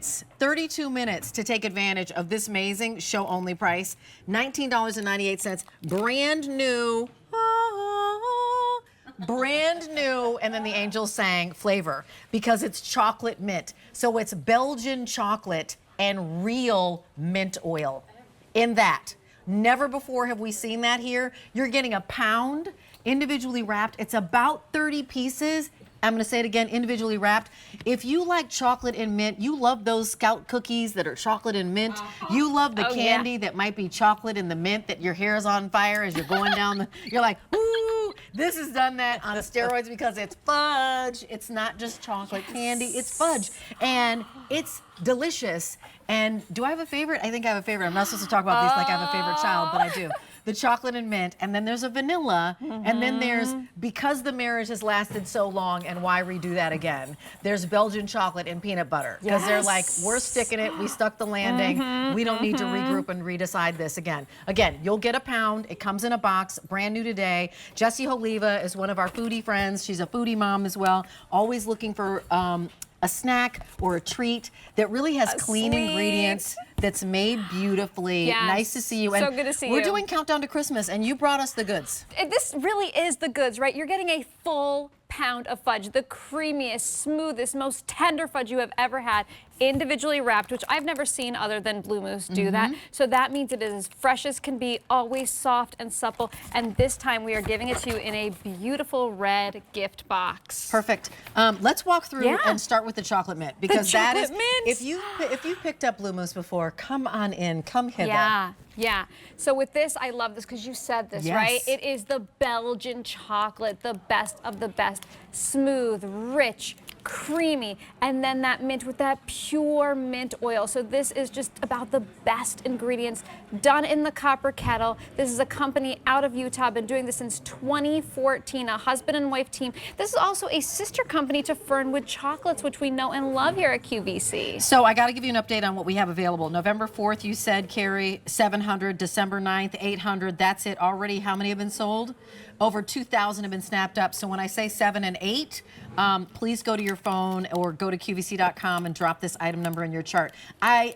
32 minutes to take advantage of this amazing show-only price. $19.98, brand new. Brand new, and then the angels sang flavor because it's chocolate mint. So it's Belgian chocolate and real mint oil in that. Never before have we seen that here. You're getting a pound individually wrapped. It's about 30 pieces. I'm gonna say it again, individually wrapped. If you like chocolate and mint, you love those Scout cookies that are chocolate and mint. You love the candy that might be chocolate and the mint that your hair is on fire as you're going down the, you're like, ooh, this has done that on steroids because it's fudge. It's not just chocolate candy, it's fudge. And it's delicious. And do I have a favorite? I think I have a favorite. I'm not supposed to talk about these like I have a favorite child, but I do. The chocolate and mint, and then there's a vanilla, and then there's, because the marriage has lasted so long, and why redo that again, there's Belgian chocolate and peanut butter. Because they're like, we're sticking it, we stuck the landing, we don't need to regroup and redecide this again. Again, you'll get a pound, it comes in a box, brand new today. Jessie Holiva is one of our foodie friends, she's a foodie mom as well, always looking for a snack or a treat that really has clean ingredients, that's made beautifully. Nice to see you. And so good to see you. We're doing Countdown to Christmas, and you brought us the goods. This really is the goods, right? You're getting a full pound of fudge, the creamiest, smoothest, most tender fudge you have ever had, individually wrapped, which I've never seen other than Blue Moose do that. So that means it is as fresh as can be, always soft and supple. And this time we are giving it to you in a beautiful red gift box. Perfect. Let's walk through and start with the chocolate mint, because that is, mint. if you picked up Blue Moose before, come on in, come hither. Yeah. So with this, I love this because you said this, right? It is the Belgian chocolate, the best of the best. Smooth, rich, creamy, and then that mint with that pure mint oil. So this is just about the best ingredients done in the copper kettle. This is a company out of Utah, been doing this since 2014, a husband and wife team. This is also a sister company to Fernwood Chocolates, which we know and love here at QVC. So I got to give you an update on what we have available. November 4th, you said, Carrie, 700, December 9th, 800. That's it already. How many have been sold? Over 2,000 have been snapped up. So when I say 7 and 8, please go to your phone or go to QVC.com and drop this item number in your chart. I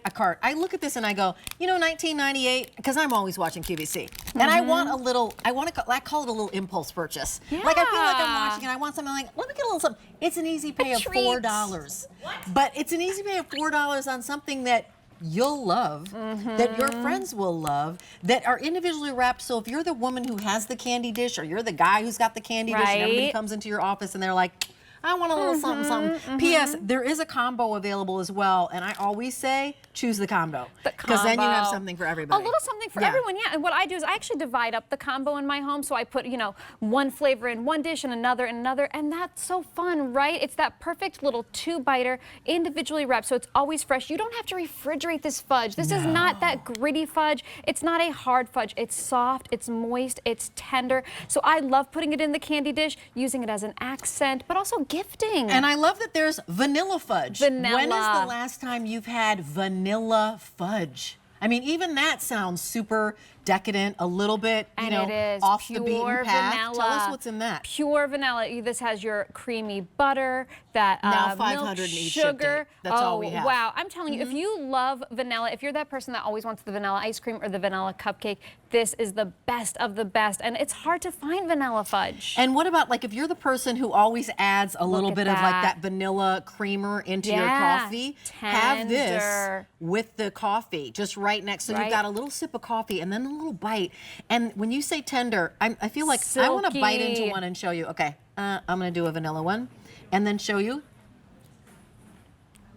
look at this and I go, you know, 1998, because I'm always watching QVC. And I want a little, I call it a little impulse purchase. Like I feel like I'm watching and I want something like, let me get a little something. It's an easy pay of $4. But it's an easy pay of $4 on something that you'll love, that your friends will love, that are individually wrapped. So if you're the woman who has the candy dish, or you're the guy who's got the candy dish, and everybody comes into your office and they're like, I want a little something, something. P.S. There is a combo available as well, and I always say, choose the combo. Because then you have something for everybody. A little something for everyone, And what I do is I actually divide up the combo in my home, so I put, you know, one flavor in one dish and another in another, and that's so fun, right? It's that perfect little 2-biter, individually wrapped, so it's always fresh. You don't have to refrigerate this fudge. This is not that gritty fudge. It's not a hard fudge. It's soft, it's moist, it's tender. So I love putting it in the candy dish, using it as an accent, but also gifting. And I love that there's vanilla fudge. Vanilla. When is the last time you've had vanilla fudge? I mean, even that sounds super decadent, a little bit, you know, off the beaten path. Vanilla. Tell us what's in that. Pure vanilla. This has your creamy butter, that now 500 milk, needs sugar. That's all we have. Wow. I'm telling you, if you love vanilla, if you're that person that always wants the vanilla ice cream or the vanilla cupcake, this is the best of the best. And it's hard to find vanilla fudge. And what about, like, if you're the person who always adds a little bit of like that vanilla creamer into your coffee, have this with the coffee just right next. So you've got a little sip of coffee and then a little bite. And when you say tender, I feel like I want to bite into one and show you. Okay, I'm going to do a vanilla one and then show you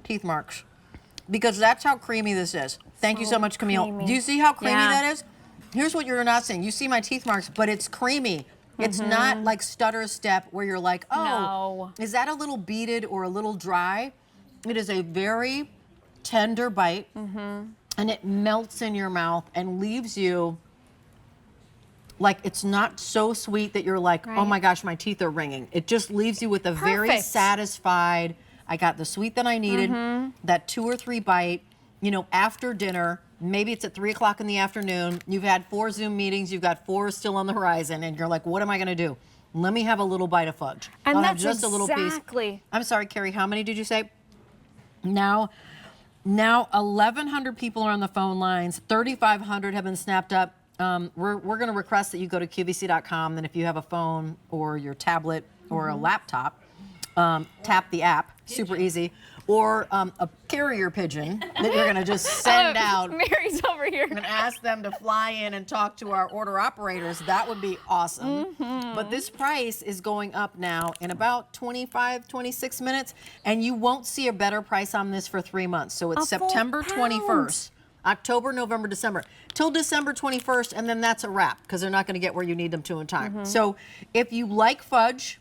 teeth marks, because that's how creamy this is. Thank you so much, Camille. Creamy. Do you see how creamy that is? Here's what you're not seeing. You see my teeth marks, but it's creamy. It's not like stutter step where you're like, oh, is that a little beaded or a little dry? It is a very tender bite, and it melts in your mouth and leaves you like, it's not so sweet that you're like, oh my gosh, my teeth are ringing. It just leaves you with a very satisfied, I got the sweet that I needed, that 2 or 3 bite, you know, after dinner. Maybe it's at 3 o'clock in the afternoon. You've had 4 Zoom meetings. You've got 4 still on the horizon, and you're like, what am I going to do? Let me have a little bite of fudge. And I'll that's have just a little piece. exactly. I'm sorry, Carrie, how many did you say? Now, Now 1,100 people are on the phone lines. 3,500 have been snapped up. We're going to request that you go to QVC.com. Then if you have a phone or your tablet or a laptop, tap the app. Super easy. Or a carrier pigeon that you're going to just send out. Mary's over here. And ask them to fly in and talk to our order operators. That would be awesome. But this price is going up now in about 25, 26 minutes. And you won't see a better price on this for 3 months. So it's September 21st. October, November, December, till December 21st, and then that's a wrap because they're not going to get where you need them to in time. So if you like fudge,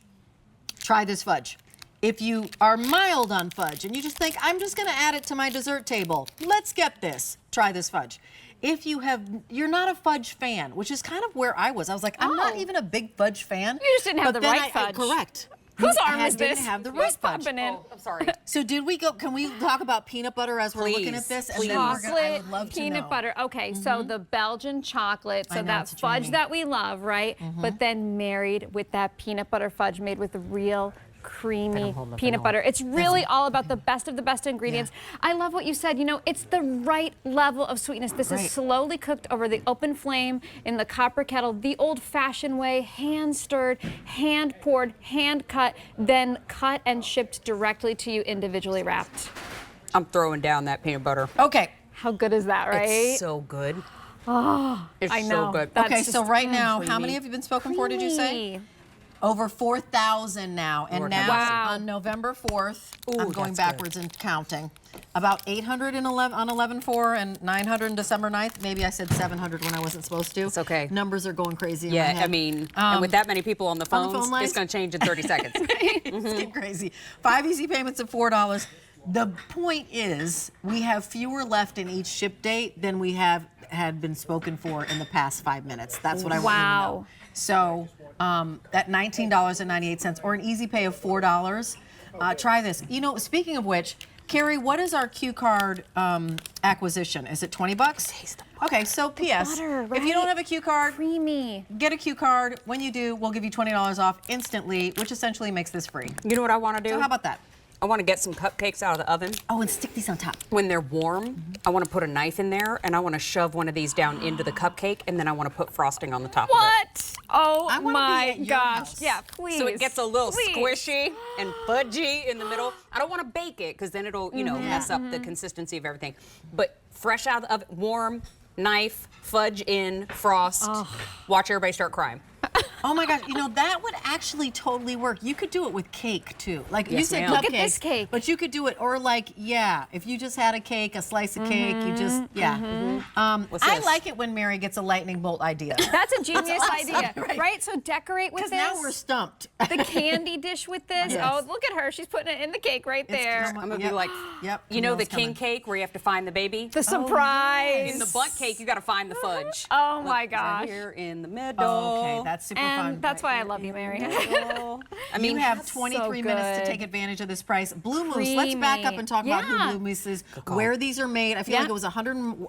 try this fudge. If you are mild on fudge and you just think, I'm just going to add it to my dessert table, let's get this, try this fudge. If you're not a fudge fan, which is kind of where I was. I was like, I'm not even a big fudge fan. You just didn't have the right fudge. Correct. Whose arm is this? Didn't have the right fudge. Popping in? Oh, I'm sorry. So did we go? Can we talk about peanut butter as we're looking at this? Please. Chocolate, peanut butter. Okay, so the Belgian chocolate, so that fudge that we love, right? But then married with that peanut butter fudge made with real creamy peanut butter. It's really all about the best of the best ingredients. I love what you said. You know, it's the right level of sweetness. This is slowly cooked over the open flame in the copper kettle, the old-fashioned way, hand stirred, hand poured, hand cut, then cut and shipped directly to you individually wrapped. I'm throwing down that peanut butter. Okay. How good is that, right? It's so good. Oh, it's I know. so good. Okay, so right now, how many have you been spoken for, did you say? Over 4,000 now, and now on November 4th, I'm going backwards and counting. About 800 on 11/4 and 900 on December 9th. Maybe I said 700 when I wasn't supposed to. It's okay. Numbers are going crazy. Yeah, I mean, and with that many people on the phones, it's going to change in 30 seconds. It's getting crazy. 5 easy payments of $4. The point is, we have fewer left in each ship date than we had been spoken for in the past 5 minutes. That's what I want you to know. So that $19.98 or an easy pay of $4. Try this. You know, speaking of which, Carrie, what is our Q card acquisition? Is it 20 bucks? Okay, so P.S. Butter, right? If you don't have a Q card, creamy. Get a Q card. When you do, we'll give you $20 off instantly, which essentially makes this free. You know what I want to do? So how about that? I want to get some cupcakes out of the oven. Oh, and stick these on top. When they're warm, I want to put a knife in there, and I want to shove one of these down into the cupcake, and then I want to put frosting on the top of it. What? Oh my gosh. House. Yeah, please. So it gets a little squishy and fudgy in the middle. I don't want to bake it, because then it'll, you know, mess up the consistency of everything. But fresh out of the oven, warm, knife, fudge in, frost. Watch everybody start crying. Oh my gosh, you know, that would actually totally work. You could do it with cake too. Like you said, Look at this cake. But you could do it, or like, if you just had a cake, a slice of cake, you just, I like it when Mary gets a lightning bolt idea. That's a genius idea, right? So decorate with this. Because now we're stumped. The candy dish with this. Oh, look at her. She's putting it in the cake right there. I'm going to be like, you know the king cake where you have to find the baby? The surprise. In the bunt cake, you got to find the fudge. Oh my gosh. Right here in the middle. Okay, that's super fun. That's why I love you, Mary. I mean, you have 23 minutes to take advantage of this price. Blue Moose, let's back up and talk about who Blue Moose is, where these are made. I feel like it was a husband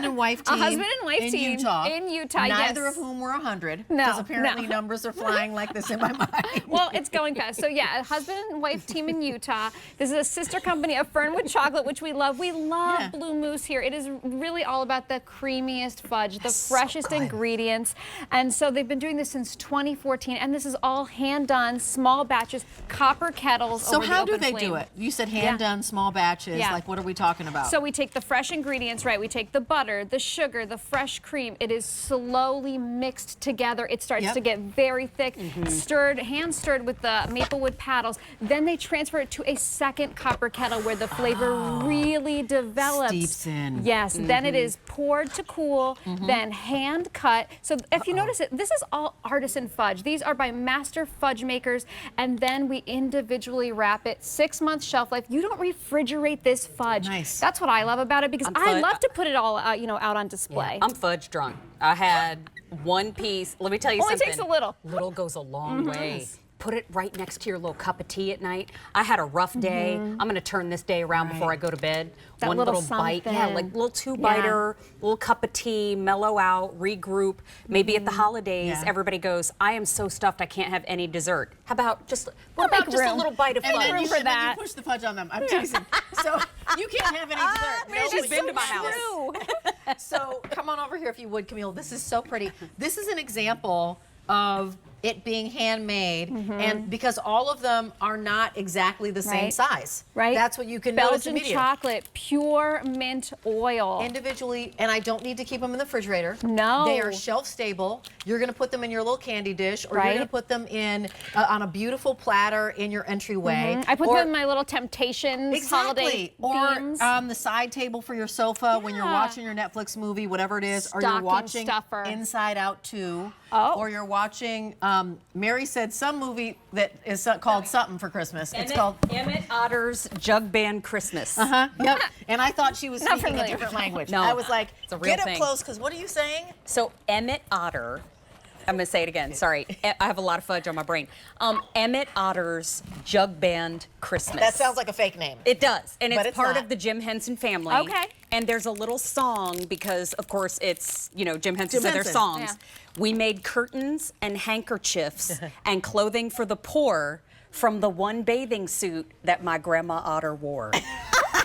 and wife team. A husband and wife in team Utah. in Utah, Neither of whom were 100. Because apparently numbers are flying like this in my mind. Well, it's going fast. So yeah, a husband and wife team in Utah. This is a sister company of Fernwood Chocolate, which we love. We love Blue Moose here. It is really all about the creamiest fudge, the freshest ingredients. And so they've been doing this since 2014, and this is all hand-done, small batches, copper kettles. So how do they do it? You said hand-done, small batches. Like, what are we talking about? So we take the fresh ingredients, right? We take the butter, the sugar, the fresh cream. It is slowly mixed together. It starts to get very thick, stirred, hand-stirred with the maplewood paddles. Then they transfer it to a second copper kettle where the flavor really develops. Steeps in. Yes. Then it is poured to cool, then hand-cut. So if you notice it, this is all artisan fudge. These are by master fudge makers, and then we individually wrap it. 6-month shelf life. You don't refrigerate this fudge. Nice. That's what I love about it, because I love to put it all out, out on display. I'm fudge drunk. I had one piece. Let me tell you something. Only takes a little. Little goes a long way. put it right next to your little cup of tea at night. I had a rough day. I'm gonna turn this day around before I go to bed. That One little bite, yeah, something. like little 2-biter, little cup of tea, mellow out, regroup. Maybe at the holidays, Yeah. everybody goes, I am so stuffed I can't have any dessert. How about just a room. little bite of And fudge? then room you, for and then that. you push the fudge on them. I'm teasing. So you can't have any dessert. Maybe she's been to my house. True. So come on over here if you would, Camille. This is so pretty. This is an example of it being handmade, and because all of them are not exactly the same Right. size. Right. That's what you can notice Belgian immediately. chocolate, pure mint oil. Individually, and I don't need to keep them in the refrigerator. No. They are shelf stable. You're going to put them in your little candy dish, or you're Right. going to put them in on a beautiful platter in your entryway. I put or, them in my little Temptations holiday or themes. on the side table for your sofa when you're Yeah. watching your Netflix movie, whatever it is, or you're Stocking watching stuffer. Inside Out 2, Oh. or you're watching, Mary said some movie that is called something for Christmas. It's called Emmett Otter's Jug Band Christmas. Yep. And I thought she was Not speaking a familiar. different language. No, I was like, it's a real get up thing. close, because what are you saying? So Emmett Otter, I'm gonna say it again. Sorry, I have a lot of fudge on my brain. Emmett Otter's Jug Band Christmas. That sounds like a fake name. It does, and But it's it's part not. of the Jim Henson family. Okay. And there's a little song because, of course, it's Jim Henson Jim said their Henson. songs. Yeah. We made curtains and handkerchiefs and clothing for the poor from the one bathing suit that my grandma Otter wore.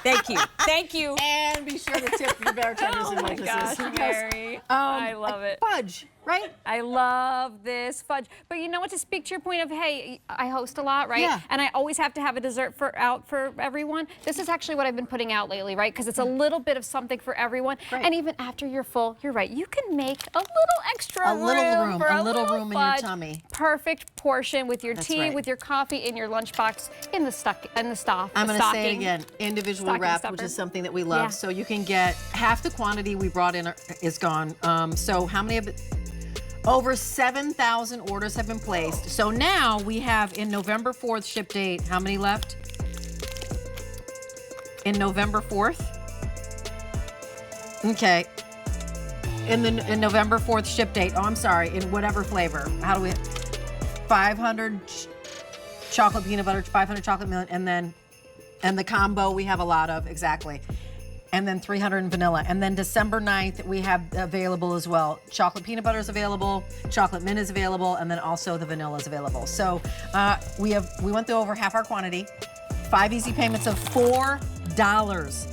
Thank you. Thank you. And be sure to tip your bartenders and Oh my waitresses. gosh, Mary. I love it. Fudge, right? I love this fudge. But you know what, to speak to your point of, hey, I host a lot, right? Yeah. And I always have to have a dessert out for everyone. This is actually what I've been putting out lately, right? Because it's a little bit of something for everyone. Great. And even after you're full, you're right, you can make a little extra A little room, for a little room in your fudge. tummy. Perfect portion with your That's tea, right. with your coffee, in your lunchbox, in the stuff. I'm going to say it again. Individually Stocking wrapped, stuffer. which is something that we love. Yeah. So you can get half the quantity we brought in is gone. So how many of it? Over 7,000 orders have been placed. So now we have in November 4th ship date. How many left? In November 4th? Okay. In November 4th ship date. Oh, I'm sorry. In whatever flavor. How do we? 500 chocolate peanut butter, 500 chocolate milk, and the combo we have a lot of, exactly. And then 300 in vanilla. And then December 9th, we have available as well. Chocolate peanut butter is available, chocolate mint is available, and then also the vanilla is available. So we went through over half our quantity. 5 easy payments of $4.